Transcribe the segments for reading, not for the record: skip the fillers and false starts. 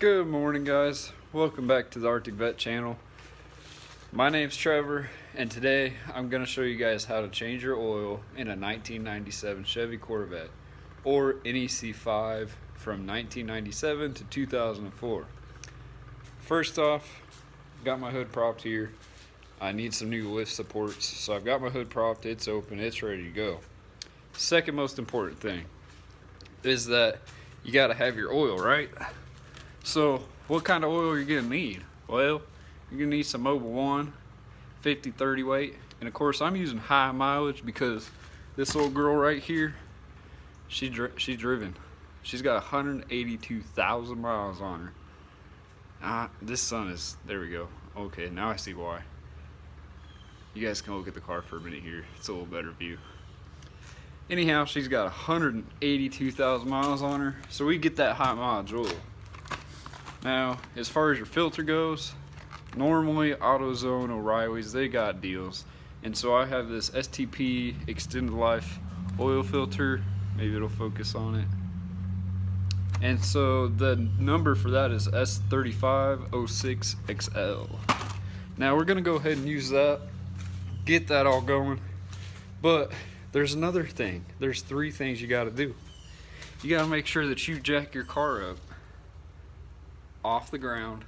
Good morning, guys. Welcome back to the Arctic Vet channel. My name's Trevor, and today I'm going to show you guys how to change your oil in a 1997 Chevy Corvette or any C5 from 1997 to 2004. First off, got my hood propped here. I need some new lift supports, so I've got my hood propped, it's open, it's ready to go. Second most important thing is that you got to have your oil, right? So what kind of oil are you going to need? Well, you're going to need some Mobil 1 50-30 weight, and of course I'm using high mileage because this little girl right here, she's driven. She's got 182,000 miles on her. This sun is, there we go. Okay, now I see why. You guys can look at the car for a minute here. It's a little better view. Anyhow, she's got 182,000 miles on her, so we get that high mileage oil. Now, as far as your filter goes, normally AutoZone, O'Reilly's, they got deals. And so I have this STP extended life oil filter. Maybe it'll focus on it. And so the number for that is S3506XL. Now we're gonna go ahead and use that, get that all going. But there's another thing. There's three things you gotta do. You gotta make sure that you jack your car up off the ground,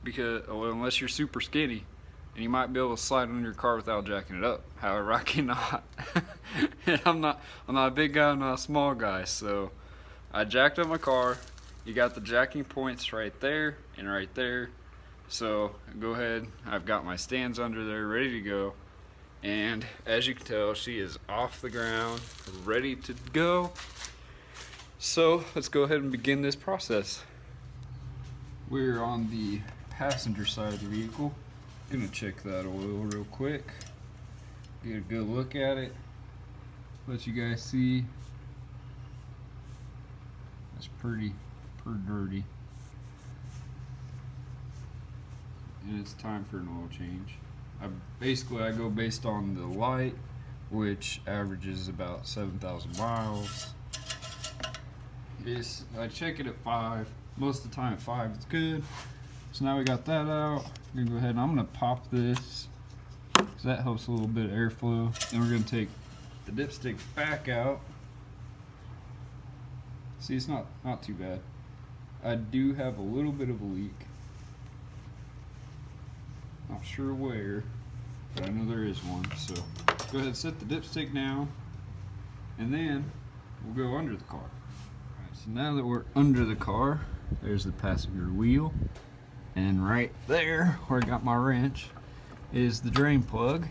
because unless you're super skinny, and you might be able to slide on your car without jacking it up. However, I cannot. I'm not a big guy, I'm not a small guy, so I jacked up my car. You got the jacking points right there and right there. So go ahead, I've got my stands under there ready to go, and as you can tell, she is off the ground, ready to go. So let's go ahead and begin this process. We're on the passenger side of the vehicle. Gonna check that oil real quick, get a good look at it, let you guys see. It's pretty dirty, and it's time for an oil change. I go based on the light, which averages about 7,000 miles. I check it at 5. Most of the time at 5 it's good. So now we got that out. We're gonna go ahead and I'm gonna pop this, because that helps a little bit of airflow. Then we're gonna take the dipstick back out. See, it's not too bad. I do have a little bit of a leak. Not sure where, but I know there is one. So go ahead and set the dipstick down, and then we'll go under the car. Alright, so now that we're under the car, there's the passenger wheel, and right there where I got my wrench is the drain plug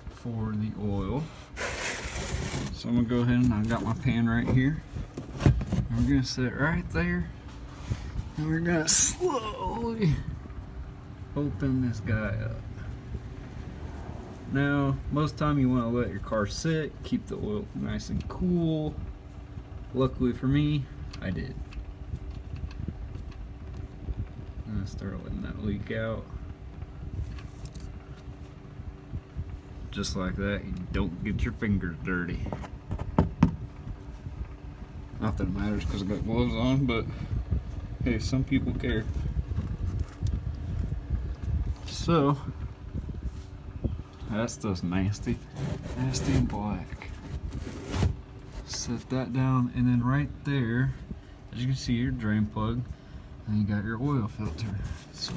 for the oil. So I'm gonna go ahead and I've got my pan right here, and we're gonna set it right there, and we're gonna slowly open this guy up. Now, most of the time you want to let your car sit, keep the oil nice and cool. Luckily for me, I did. I'm gonna start letting that leak out. Just like that, you don't get your fingers dirty. Not that it matters because I got gloves on, but hey, some people care. So, that stuff's nasty. Nasty and black. Set that down, and then right there, as you can see, your drain plug, and you got your oil filter. So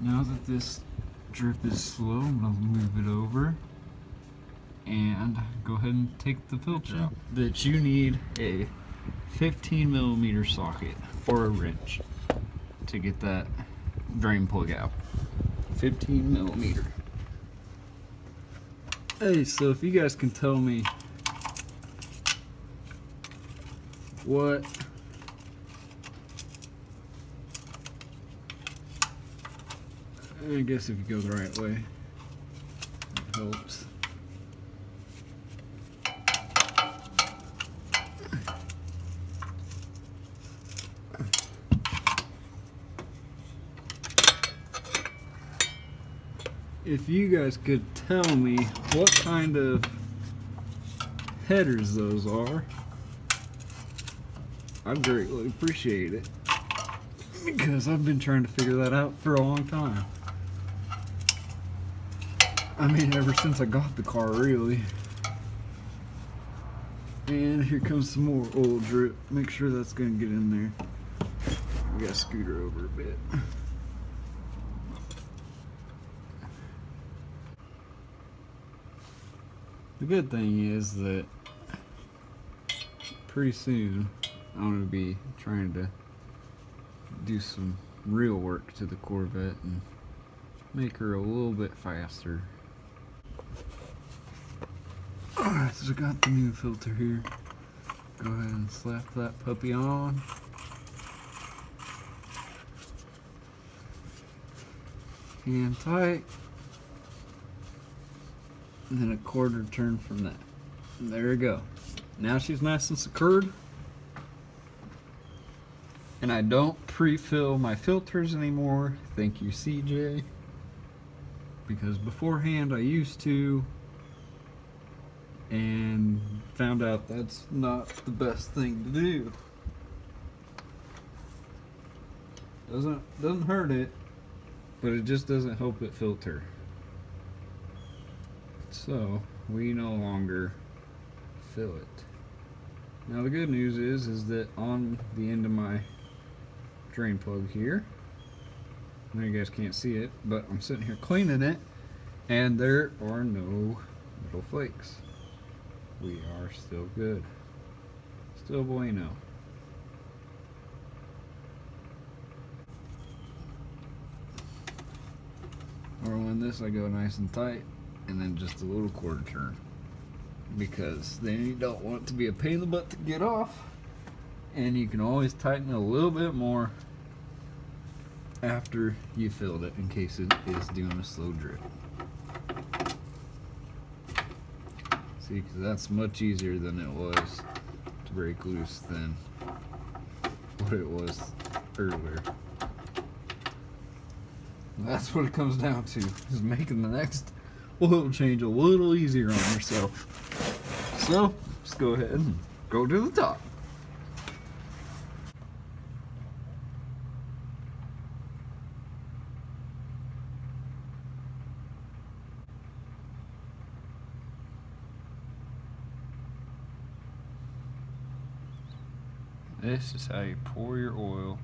now that this drip is slow, I'm gonna move it over and go ahead and take the filter out. That you need a 15mm socket or a wrench to get that drain plug out. 15mm. Hey, so if you guys can tell me what I guess if you go the right way, it helps. If you guys could tell me what kind of headers those are, I'd greatly appreciate it. because I've been trying to figure that out for a long time. I mean, ever since I got the car, really. And here comes some more oil drip. Make sure that's gonna get in there. We gotta scoot her over a bit. The good thing is that pretty soon I'm gonna be trying to do some real work to the Corvette and make her a little bit faster. Alright, so I got the new filter here. Go ahead and slap that puppy on. Hand tight. And then a quarter turn from that. And there we go. Now she's nice and secured. And I don't pre-fill my filters anymore. Thank you, CJ. Because beforehand I used to, and found out that's not the best thing to do. Doesn't hurt it, but it just doesn't help it filter. So we no longer fill it. Now the good news is that on the end of my drain plug here, I know you guys can't see it, but I'm sitting here cleaning it, and there are no little flakes. We are still good. Still bueno. Or when this, I go nice and tight, and then just a little quarter turn, because then you don't want it to be a pain in the butt to get off, and you can always tighten it a little bit more after you filled it in case it is doing a slow drip. See, because that's much easier than it was to break loose than what it was earlier. That's what it comes down to, is making the next oil change a little easier on yourself. So, just go ahead and go to the top. This is how you pour your oil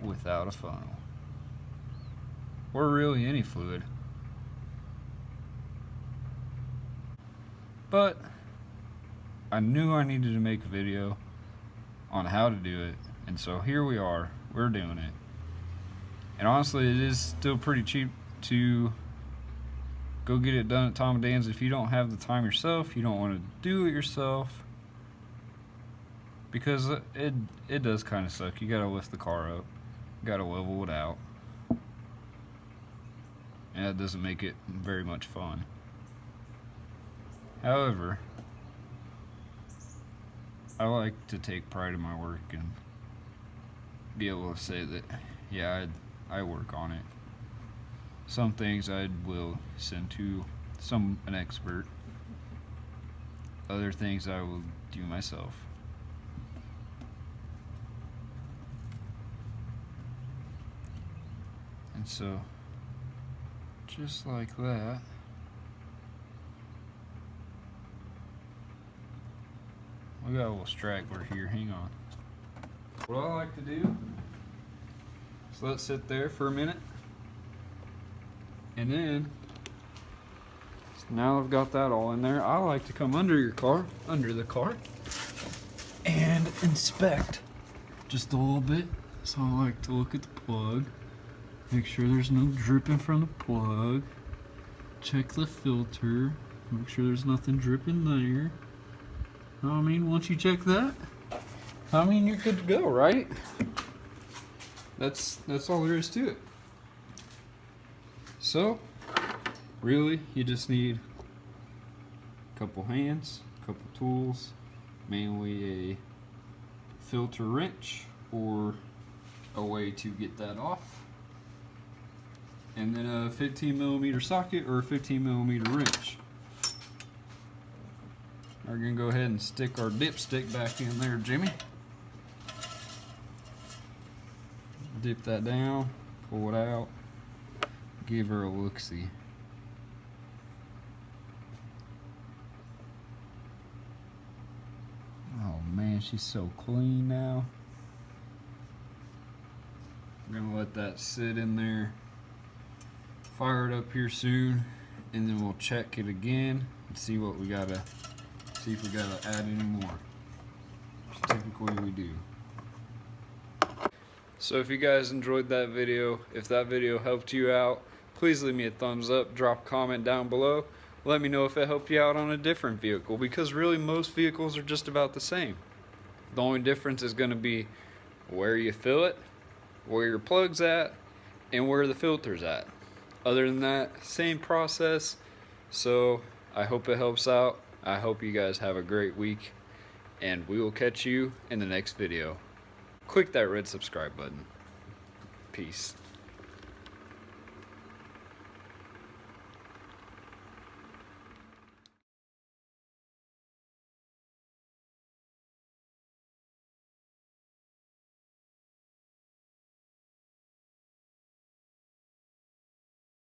without a funnel, or really any fluid. But I knew I needed to make a video on how to do it, and so here we are, we're doing it. And honestly, it is still pretty cheap to go get it done at Tom and Dan's if you don't have the time yourself, you don't want to do it yourself. Because it does kind of suck. You gotta lift the car up, you gotta level it out, and that doesn't make it very much fun. However, I like to take pride in my work and be able to say that, yeah, I work on it. Some things I will send to an expert. Other things I will do myself. And so, just like that, we got a little straggler here, hang on. What I like to do is let it sit there for a minute, and then, now I've got that all in there, I like to come under the car, and inspect just a little bit. So I like to look at the plug. Make sure there's no dripping from the plug. Check the filter. Make sure there's nothing dripping there. I mean, once you check that, I mean, you're good to go, right? That's all there is to it. So, really, you just need a couple hands, a couple tools, mainly a filter wrench or a way to get that off. And then a 15mm socket or a 15mm wrench. We're gonna go ahead and stick our dipstick back in there, Jimmy. dip that down, pull it out, give her a look-see. Oh man, she's so clean now. We're gonna let that sit in there, fire it up here soon, and then we'll check it again and see what we gotta, see if we gotta add any more. Which typically we do. So if you guys enjoyed that video, if that video helped you out, please leave me a thumbs up, drop a comment down below. Let me know if it helped you out on a different vehicle, because really most vehicles are just about the same. The only difference is going to be where you fill it, where your plug's at, and where the filter's at. Other than that, same process. So I hope it helps out. I hope you guys have a great week, and we will catch you in the next video. Click that red subscribe button. Peace.